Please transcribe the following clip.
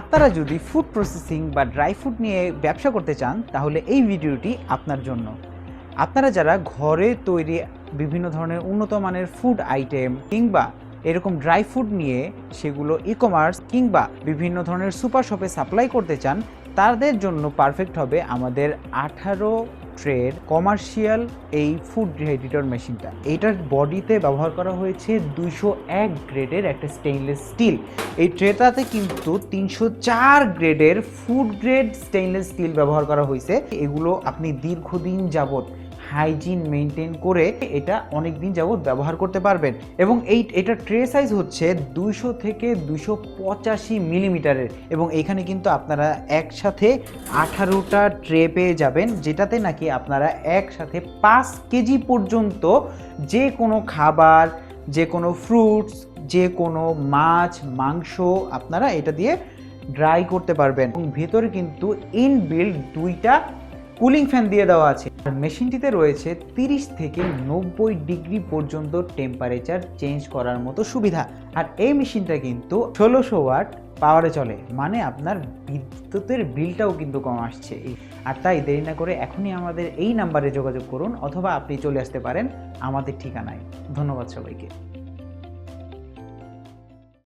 আপনারা যদি food processing বা ড্রাই ফ্রুট নিয়ে ব্যবসা করতে চান তাহলে এই ভিডিওটি আপনার জন্য। আপনারা যারা ঘরে তৈরি বিভিন্ন ধরনের উন্নত মানের ফুড আইটেম কিংবা এরকম ড্রাই ফ্রুট নিয়ে সেগুলো ই-কমার্স কিংবা বিভিন্ন ধরনের সুপার শপে সাপ্লাই করতে চান, তাদের জন্য পারফেক্ট হবে আমাদের 18 ট্রের কমার্শিয়াল এই ফুড ডিহাইড্রেটর মেশিনটা। এইটার বডিতে ব্যবহার করা হয়েছে 201 গ্রেডের একটা স্টেইনলেস স্টিল। এই ট্রেটাতে কিন্তু 304 গ্রেডের ফুড গ্রেড স্টেইনলেস স্টিল ব্যবহার করা হয়েছে। এগুলো আপনি দীর্ঘদিন যাবত হাইজিন মেনটেন করে এটা অনেক দিন যাবত ব্যবহার করতে পারবেন। এবং এটা ট্রে সাইজ হচ্ছে 200 থেকে 285 মিলিমিটারের। এবং এইখানে কিন্তু আপনারা একসাথে 18টা ট্রে পেয়ে যাবেন, যেটাতে নাকি আপনারা একসাথে 5 কেজি পর্যন্ত যে কোনো খাবার, যে কোনো ফ্রুটস, যে কোনো মাছ, মাংস আপনারা এটা দিয়ে ড্রাই করতে পারবেন। এবং ভেতরে কিন্তু ইনবিল্ট 2টা কুলিং ফ্যান দিয়ে দেওয়া আছে। আর মেশিনটিতে রয়েছে 30 থেকে 90 ডিগ্রি পর্যন্ত টেম্পারেচার চেঞ্জ করার মতো সুবিধা। আর এই মেশিনটা কিন্তু 1600 ওয়াট পাওয়ারে চলে, মানে আপনার বিদ্যুতের বিলটাও কিন্তু কম আসছে। আর তাই দেরি না করে এখনই আমাদের এই নাম্বারে যোগাযোগ করুন, অথবা আপনি চলে আসতে পারেন আমাদের ঠিকানায়। ধন্যবাদ সবাইকে।